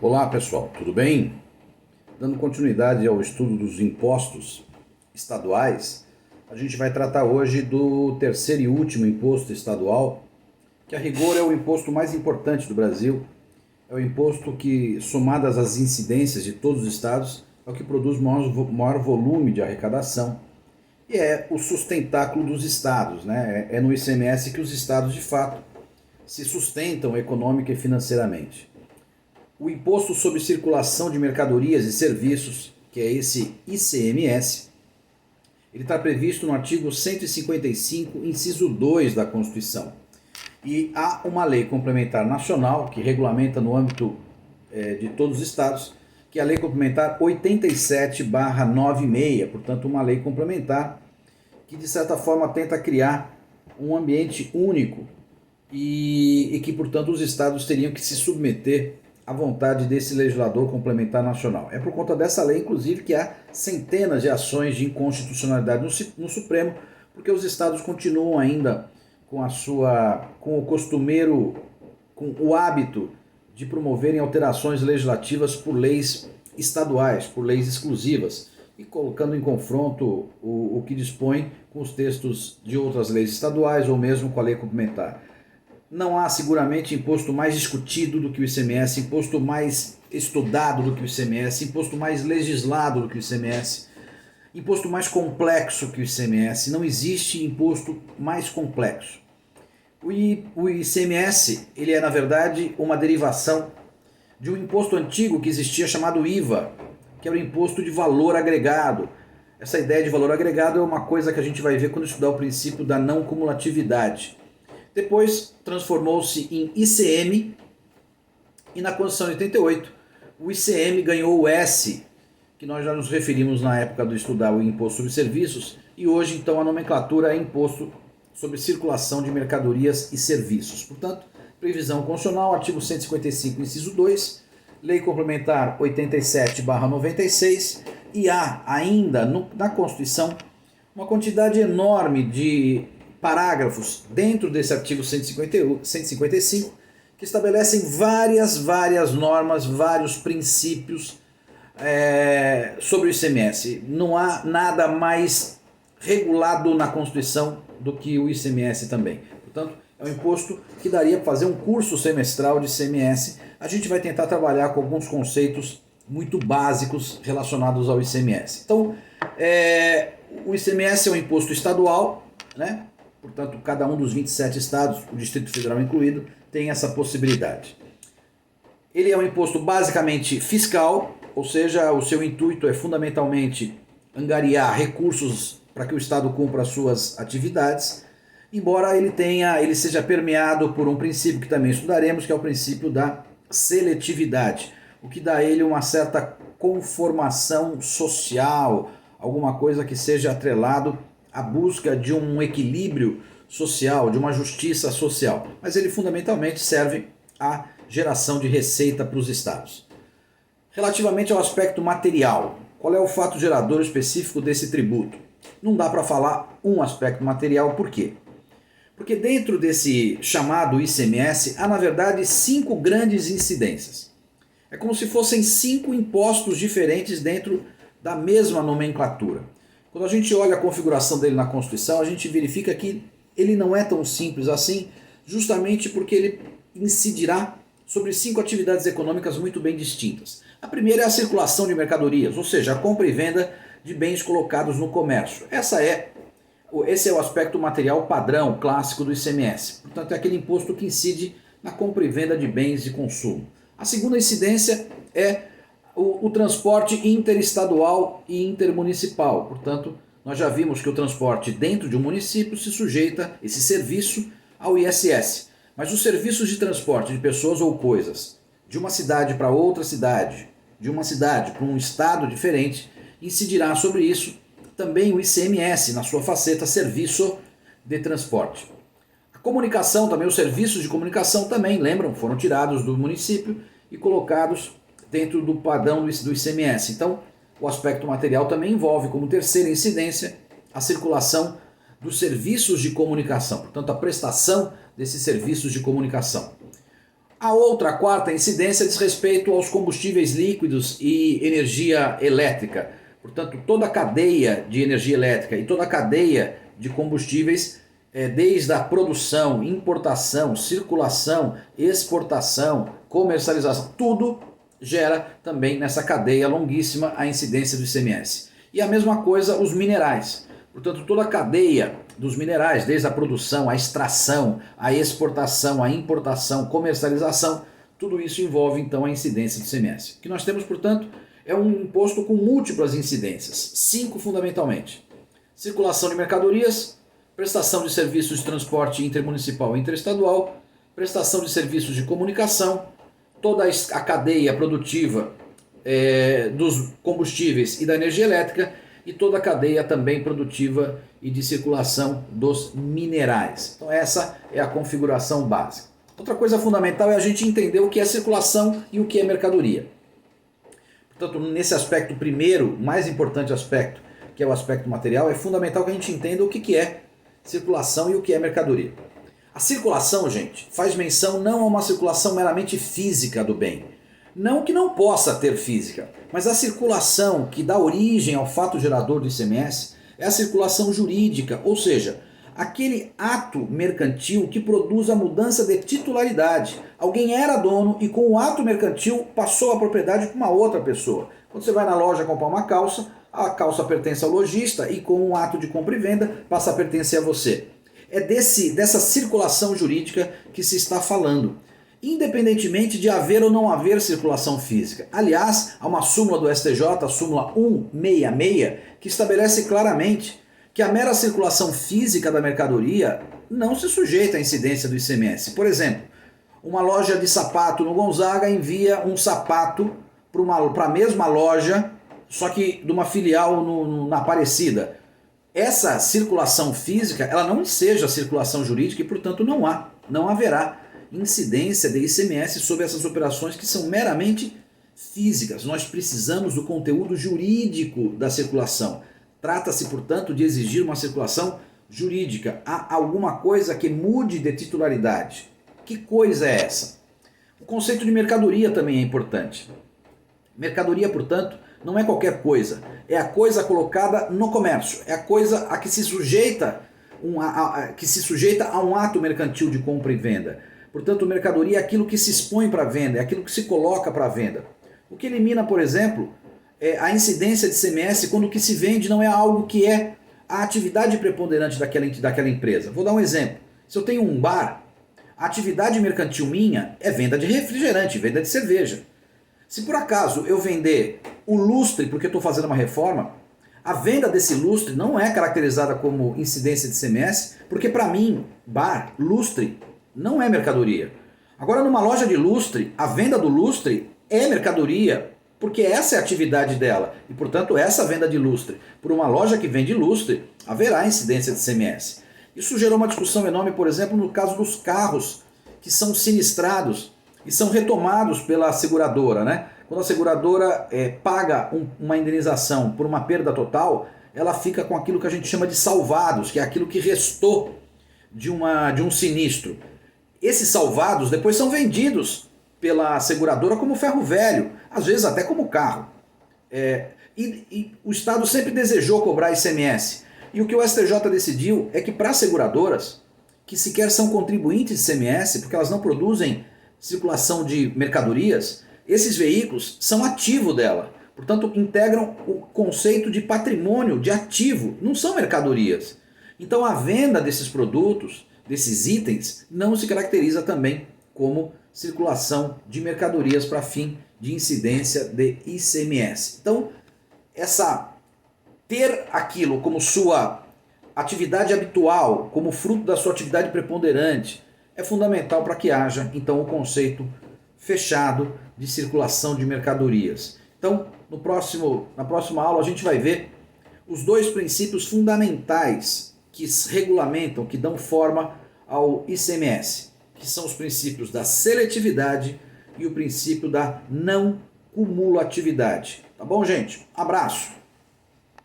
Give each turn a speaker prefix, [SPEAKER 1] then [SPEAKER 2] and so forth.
[SPEAKER 1] Olá pessoal, tudo bem? Dando continuidade ao estudo dos impostos estaduais, a gente vai tratar hoje do terceiro e último imposto estadual, que a rigor é o imposto mais importante do Brasil. É o imposto que, somadas as incidências de todos os estados, é o que produz maior volume de arrecadação. E é o sustentáculo dos estados, né? É no ICMS que os estados de fato se sustentam econômica e financeiramente. O Imposto sobre Circulação de Mercadorias e Serviços, que é esse ICMS, ele está previsto no artigo 155, inciso 2 da Constituição. E há uma lei complementar nacional que regulamenta no âmbito de todos os estados, que é a Lei Complementar 87/96, portanto uma lei complementar que de certa forma tenta criar um ambiente único e que, portanto, os estados teriam que se submeter à vontade desse legislador complementar nacional. É por conta dessa lei, inclusive, que há centenas de ações de inconstitucionalidade no Supremo, porque os estados continuam ainda com o hábito de promoverem alterações legislativas por leis estaduais, por leis exclusivas, e colocando em confronto o que dispõe com os textos de outras leis estaduais ou mesmo com a lei complementar. Não há seguramente imposto mais discutido do que o ICMS, imposto mais estudado do que o ICMS, imposto mais legislado do que o ICMS, imposto mais complexo que o ICMS. Não existe imposto mais complexo. O ICMS ele é, na verdade, uma derivação de um imposto antigo que existia chamado IVA, que era o imposto de valor agregado. Essa ideia de valor agregado é uma coisa que a gente vai ver quando estudar o princípio da não cumulatividade. Depois transformou-se em ICM e na Constituição de 88 o ICM ganhou o S, que nós já nos referimos na época de estudar o Imposto sobre Serviços, e hoje então a nomenclatura é Imposto sobre Circulação de Mercadorias e Serviços. Portanto, previsão constitucional, artigo 155, inciso 2, Lei Complementar 87/96, e há ainda na Constituição uma quantidade enorme de parágrafos dentro desse artigo 155 que estabelecem várias normas, vários princípios sobre o ICMS. Não há nada mais regulado na Constituição do que o ICMS também. Portanto, é um imposto que daria para fazer um curso semestral de ICMS. A gente vai tentar trabalhar com alguns conceitos muito básicos relacionados ao ICMS. Então, o ICMS é um imposto estadual, né? Portanto, cada um dos 27 estados, o Distrito Federal incluído, tem essa possibilidade. Ele é um imposto basicamente fiscal, ou seja, o seu intuito é fundamentalmente angariar recursos para que o Estado cumpra as suas atividades, embora ele seja permeado por um princípio que também estudaremos, que é o princípio da seletividade, o que dá a ele uma certa conformação social, alguma coisa que seja atrelado a busca de um equilíbrio social, de uma justiça social. Mas ele fundamentalmente serve à geração de receita para os estados. Relativamente ao aspecto material, qual é o fato gerador específico desse tributo? Não dá para falar um aspecto material, por quê? Porque dentro desse chamado ICMS há, na verdade, 5 grandes incidências. É como se fossem 5 impostos diferentes dentro da mesma nomenclatura. Quando a gente olha a configuração dele na Constituição, a gente verifica que ele não é tão simples assim, justamente porque ele incidirá sobre 5 atividades econômicas muito bem distintas. A primeira é a circulação de mercadorias, ou seja, a compra e venda de bens colocados no comércio. Esse é o aspecto material padrão, clássico do ICMS. Portanto, é aquele imposto que incide na compra e venda de bens de consumo. A segunda incidência é o transporte interestadual e intermunicipal. Portanto, nós já vimos que o transporte dentro de um município se sujeita, esse serviço, ao ISS. Mas os serviços de transporte de pessoas ou coisas de uma cidade para outra cidade, de uma cidade para um estado diferente, incidirá sobre isso também o ICMS, na sua faceta serviço de transporte. A comunicação também, os serviços de comunicação também, lembram, foram tirados do município e colocados dentro do padrão do ICMS. Então, o aspecto material também envolve, como terceira incidência, a circulação dos serviços de comunicação, portanto, a prestação desses serviços de comunicação. A outra, a quarta incidência, diz respeito aos combustíveis líquidos e energia elétrica. Portanto, toda a cadeia de energia elétrica e toda a cadeia de combustíveis, desde a produção, importação, circulação, exportação, comercialização, tudo gera também nessa cadeia longuíssima a incidência do ICMS. E a mesma coisa os minerais. Portanto, toda a cadeia dos minerais, desde a produção, a extração, a exportação, a importação, comercialização, tudo isso envolve então a incidência do ICMS. O que nós temos, portanto, é um imposto com múltiplas incidências, 5 fundamentalmente. Circulação de mercadorias, prestação de serviços de transporte intermunicipal e interestadual, prestação de serviços de comunicação, toda a cadeia produtiva dos combustíveis e da energia elétrica e toda a cadeia também produtiva e de circulação dos minerais. Então essa é a configuração básica. Outra coisa fundamental é a gente entender o que é circulação e o que é mercadoria. Portanto, nesse aspecto primeiro, mais importante aspecto, que é o aspecto material, é fundamental que a gente entenda o que é circulação e o que é mercadoria. A circulação, gente, faz menção não a uma circulação meramente física do bem. Não que não possa ter física, mas a circulação que dá origem ao fato gerador do ICMS é a circulação jurídica, ou seja, aquele ato mercantil que produz a mudança de titularidade. Alguém era dono e com o ato mercantil passou a propriedade para uma outra pessoa. Quando você vai na loja comprar uma calça, a calça pertence ao lojista e com um ato de compra e venda passa a pertencer a você. É dessa circulação jurídica que se está falando, independentemente de haver ou não haver circulação física. Aliás, há uma súmula do STJ, a súmula 166, que estabelece claramente que a mera circulação física da mercadoria não se sujeita à incidência do ICMS. Por exemplo, uma loja de sapato no Gonzaga envia um sapato para a mesma loja, só que de uma filial na Aparecida. Essa circulação física, ela não seja circulação jurídica e, portanto, não haverá incidência de ICMS sobre essas operações que são meramente físicas. Nós precisamos do conteúdo jurídico da circulação. Trata-se, portanto, de exigir uma circulação jurídica. Há alguma coisa que mude de titularidade. Que coisa é essa? O conceito de mercadoria também é importante. Mercadoria, portanto, não é qualquer coisa. É a coisa colocada no comércio. É a coisa a que se sujeita a um ato mercantil de compra e venda. Portanto, mercadoria é aquilo que se expõe para venda, é aquilo que se coloca para venda. O que elimina, por exemplo, a incidência de ICMS quando o que se vende não é algo que é a atividade preponderante daquela empresa. Vou dar um exemplo. Se eu tenho um bar, a atividade mercantil minha é venda de refrigerante, venda de cerveja. Se por acaso eu vender o lustre porque estou fazendo uma reforma, a venda desse lustre não é caracterizada como incidência de ICMS, porque para mim, bar, lustre, não é mercadoria. Agora, numa loja de lustre, a venda do lustre é mercadoria, porque essa é a atividade dela. E, portanto, essa venda de lustre por uma loja que vende lustre, haverá incidência de ICMS. Isso gerou uma discussão enorme, por exemplo, no caso dos carros que são sinistrados e são retomados pela seguradora, né? Quando a seguradora paga uma indenização por uma perda total, ela fica com aquilo que a gente chama de salvados, que é aquilo que restou de um sinistro. Esses salvados depois são vendidos pela seguradora como ferro velho, às vezes até como carro. E o Estado sempre desejou cobrar ICMS. E o que o STJ decidiu é que para as seguradoras, que sequer são contribuintes de ICMS, porque elas não produzem circulação de mercadorias, esses veículos são ativo dela. Portanto, integram o conceito de patrimônio, de ativo, não são mercadorias. Então a venda desses produtos, desses itens, não se caracteriza também como circulação de mercadorias para fim de incidência de ICMS. Então, ter aquilo como sua atividade habitual, como fruto da sua atividade preponderante, é fundamental para que haja, então, o conceito fechado de circulação de mercadorias. Então, na próxima aula, a gente vai ver os dois princípios fundamentais que regulamentam, que dão forma ao ICMS, que são os princípios da seletividade e o princípio da não cumulatividade. Tá bom, gente? Abraço!